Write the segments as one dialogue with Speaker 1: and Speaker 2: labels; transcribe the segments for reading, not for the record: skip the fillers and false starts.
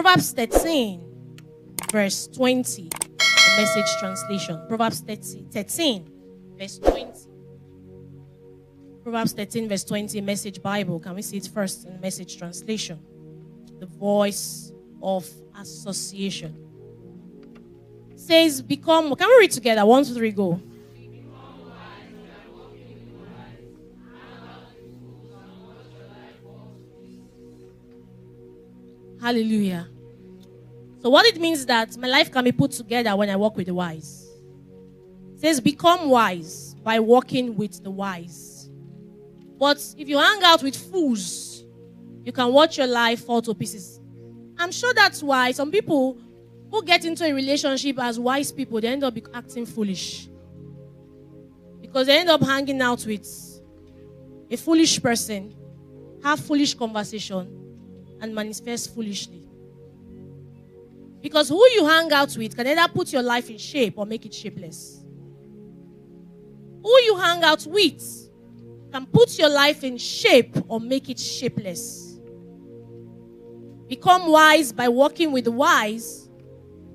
Speaker 1: Proverbs 13, verse 20, the Message translation. Proverbs 13, verse 20. Proverbs 13, verse 20, Message Bible. Can we see it first in the Message translation? The voice of association. Says, become, can we read together? 1, 2, 3, go. Hallelujah. So what it means is that my life can be put together when I walk with the wise. It says, become wise by walking with the wise. But if you hang out with fools, you can watch your life fall to pieces. I'm sure that's why some people who get into a relationship as wise people, they end up acting foolish. Because they end up hanging out with a foolish person, have foolish conversation, and manifest foolishly. Because who you hang out with can either put your life in shape or make it shapeless. Who you hang out with can put your life in shape or make it shapeless. Become wise by walking with the wise.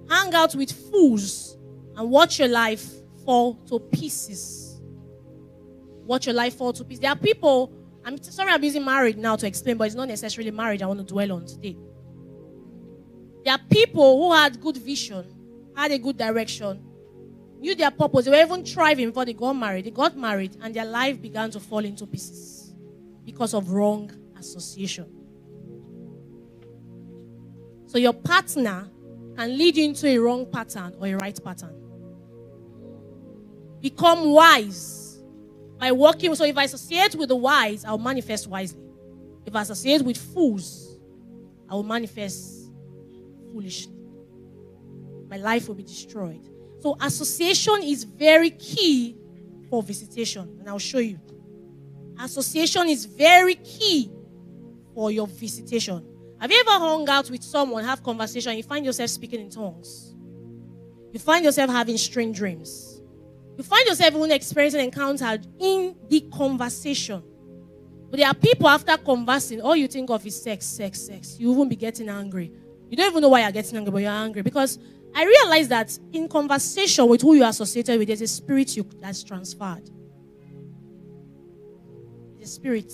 Speaker 1: Hang out with fools and watch your life fall to pieces. Watch your life fall to pieces. There are people, I'm sorry I'm using married now to explain, but it's not necessarily marriage I want to dwell on today. There are people who had good vision, had a good direction, knew their purpose. They were even thriving before they got married. They got married and their life began to fall into pieces because of wrong association. So your partner can lead you into a wrong pattern or a right pattern. Become wise by walking. So if I associate with the wise, I'll manifest wisely. If I associate with fools, I will manifest foolishly. My life will be destroyed. So association is very key for visitation. And I'll show you. Association is very key for your visitation. Have you ever hung out with someone, have conversation, you find yourself speaking in tongues? You find yourself having strange dreams. You find yourself even experiencing encounters in the conversation. But there are people after conversing, all you think of is sex, sex, sex. You won't be getting angry. You don't even know why you're getting angry, but you're angry. Because I realize that in conversation with who you are associated with, there's a spirit that's transferred. The spirit.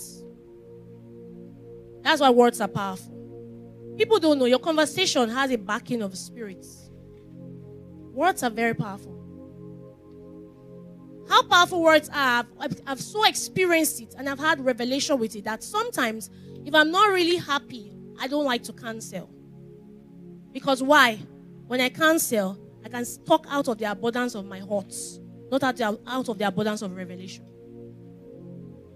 Speaker 1: That's why words are powerful. People don't know. Your conversation has a backing of spirits. Words are very powerful. How powerful words are, I've so experienced it and I've had revelation with it that sometimes if I'm not really happy, I don't like to cancel. Because why? When I cancel, I can talk out of the abundance of my heart, not out of the abundance of revelation.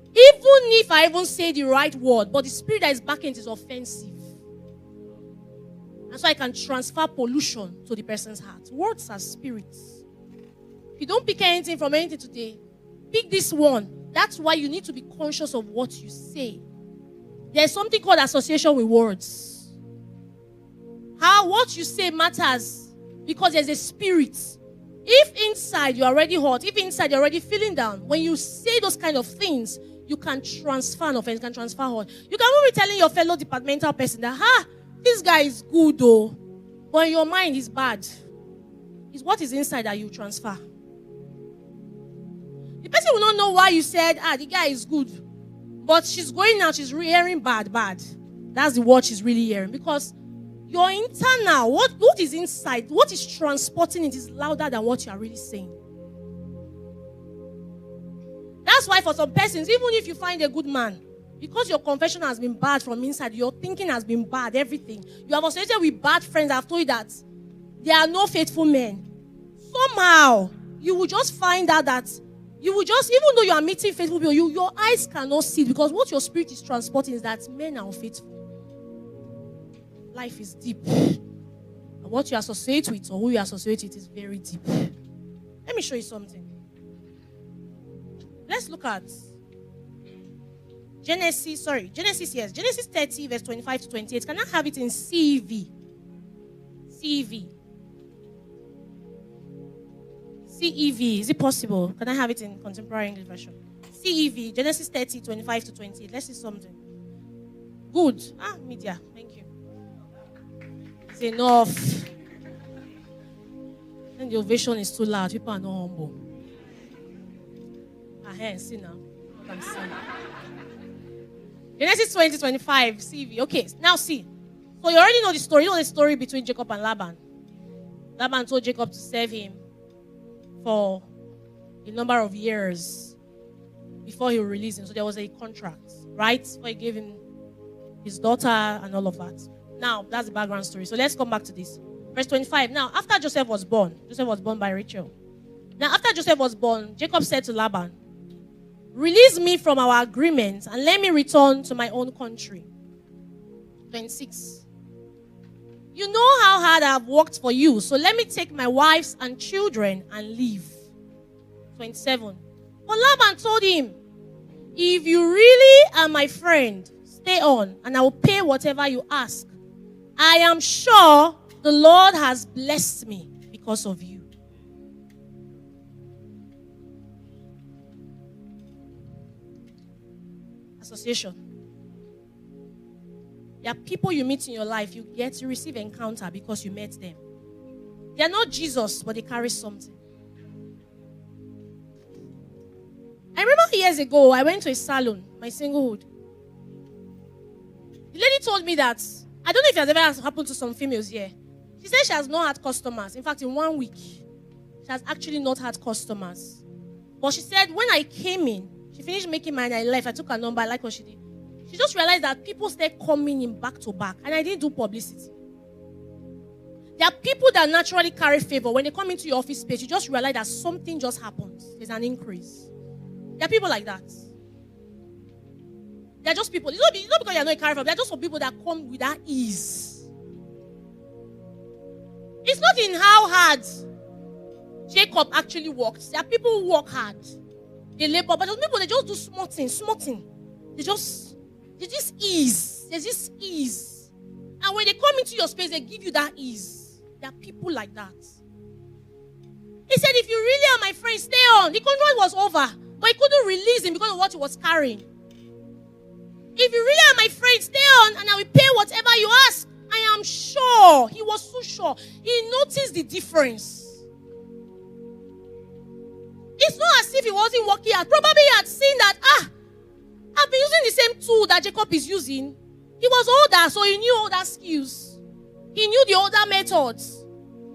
Speaker 1: Even if I even say the right word, but the spirit that is backing it is offensive. And so I can transfer pollution to the person's heart. Words are spirits. If you don't pick anything from anything today, pick this one. That's why you need to be conscious of what you say. There's something called association with words. What you say matters because there's a spirit. If inside you're already hot, if inside you're already feeling down, when you say those kind of things, you can transfer an offense, you can transfer hurt. You can even be telling your fellow departmental person that, this guy is good though, but in your mind is bad. It's what is inside that you transfer. The person will not know why you said, the guy is good. But she's going out, she's hearing bad. That's the word she's really hearing. Because your internal, what is inside, what is transporting it is louder than what you are really saying. That's why for some persons, even if you find a good man, because your confession has been bad from inside, your thinking has been bad, everything. You have associated with bad friends. I've told you that there are no faithful men. Somehow, you will just find out that you will just, even though you are meeting faithful people, your eyes cannot see it because what your spirit is transporting is that men are unfaithful. Life is deep. And what you associate with or who you associate with is very deep. Let me show you something. Let's look at Genesis 30, verse 25 to 28. Can I have it in CEV? CEV. Is it possible? Can I have it in Contemporary English Version? CEV. Genesis 30, 25 to 28. Let's see something. Good. Media. Thank you. enough. And the ovation is too loud. People are not humble. See now. What I'm saying. Genesis 20:25. CV. Okay, now see. So you already know the story. You know the story between Jacob and Laban. Laban told Jacob to serve him for a number of years before he would release him. So there was a contract, right? Before he gave him his daughter and all of that. Now, that's the background story. So let's come back to this. Verse 25. Now, after Joseph was born by Rachel. Now, after Joseph was born, Jacob said to Laban, "Release me from our agreement and let me return to my own country." 26. "You know how hard I've worked for you, so let me take my wives and children and leave." 27. But Laban told him, "If you really are my friend, stay on, and I will pay whatever you ask. I am sure the Lord has blessed me because of you." Association. There are people you meet in your life, you get to receive encounter because you met them. They are not Jesus, but they carry something. I remember years ago, I went to a salon, my singlehood. The lady told me that, I don't know if it has ever happened to some females here. She said she has not had customers. In fact, in 1 week, she has actually not had customers. But she said, when I came in, she finished making mine, I left, I took her number, I like what she did. She just realized that people started coming in back to back, and I didn't do publicity. There are people that naturally carry favor. When they come into your office space, you just realize that something just happens. There's an increase. There are people like that. They're just people. It's not because you're not a carry favor. They're just some people that come with that ease. It's not in how hard Jacob actually works. There are people who work hard. They labor, but those people, they just do small thing. There's this ease. And when they come into your space, they give you that ease. There are people like that. He said, "If you really are my friend, stay on." The contract was over, but he couldn't release him because of what he was carrying. "If you really are my friend, stay on, and I will pay whatever you ask." I am sure. He was so sure. He noticed the difference. It's not as if he wasn't working hard. Probably he had seen that, I've been using the same tool that Jacob is using. He was older, so he knew older skills. He knew the older methods.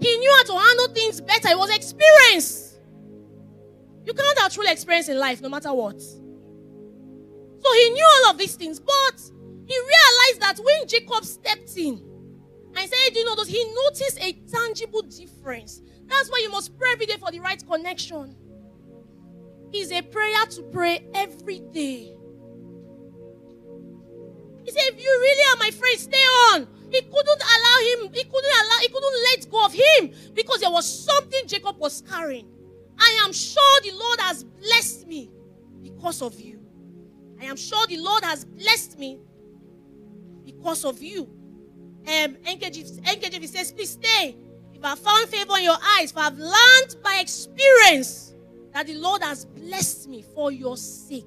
Speaker 1: He knew how to handle things better. It was experience. You cannot have true experience in life, no matter what. So he knew all of these things, but he realized that when Jacob stepped in and said, "Do you know those?" He noticed a tangible difference. That's why you must pray every day for the right connection. It's a prayer to pray every day. He said, "If you really are my friend, stay on." He couldn't let go of him because there was something Jacob was carrying. I am sure the Lord has blessed me because of you. I am sure the Lord has blessed me because of you. NKJV says, "Please stay. If I found favor in your eyes, for I've learned by experience that the Lord has blessed me for your sake."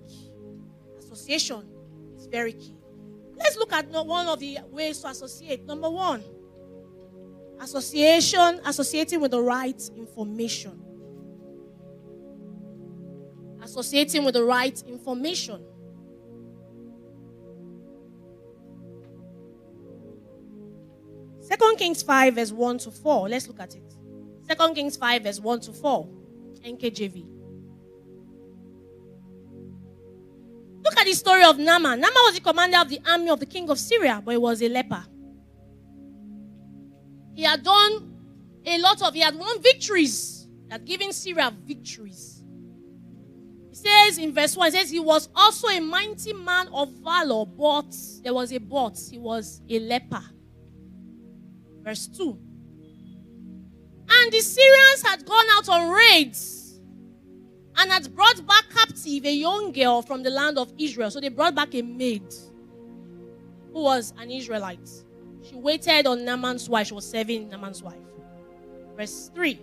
Speaker 1: Association is very key. Let's look at one of the ways to associate. Number one, associating with the right information. Associating with the right information. Second Kings 5 verse 1 to 4. Let's look at it. 2 Kings 5 verse 1 to 4. NKJV. Look at the story of Naaman. Naaman was the commander of the army of the king of Syria, but he was a leper. He had won victories. He had given Syria victories. It says in verse 1, it says, "He was also a mighty man of valor, but," there was a but, "he was a leper." Verse 2. "And the Syrians had gone out on raids and had brought back captive a young girl from the land of Israel." So they brought back a maid who was an Israelite. She waited on Naaman's wife. She was serving Naaman's wife. Verse 3.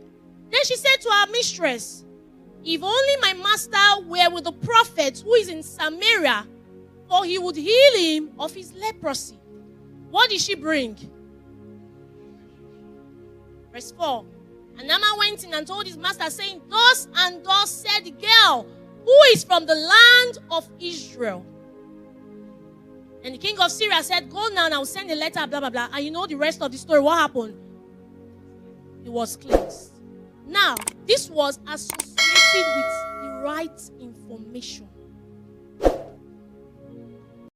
Speaker 1: "Then she said to her mistress, 'If only my master were with the prophet who is in Samaria, for he would heal him of his leprosy.'" What did she bring? Verse 4. And Naaman went in and told his master, saying, thus and thus said the girl, who is from the land of Israel. And the king of Syria said, go now and I will send a letter, blah, blah, blah. And you know the rest of the story. What happened? He was cleansed. Now, this was associated with the right information.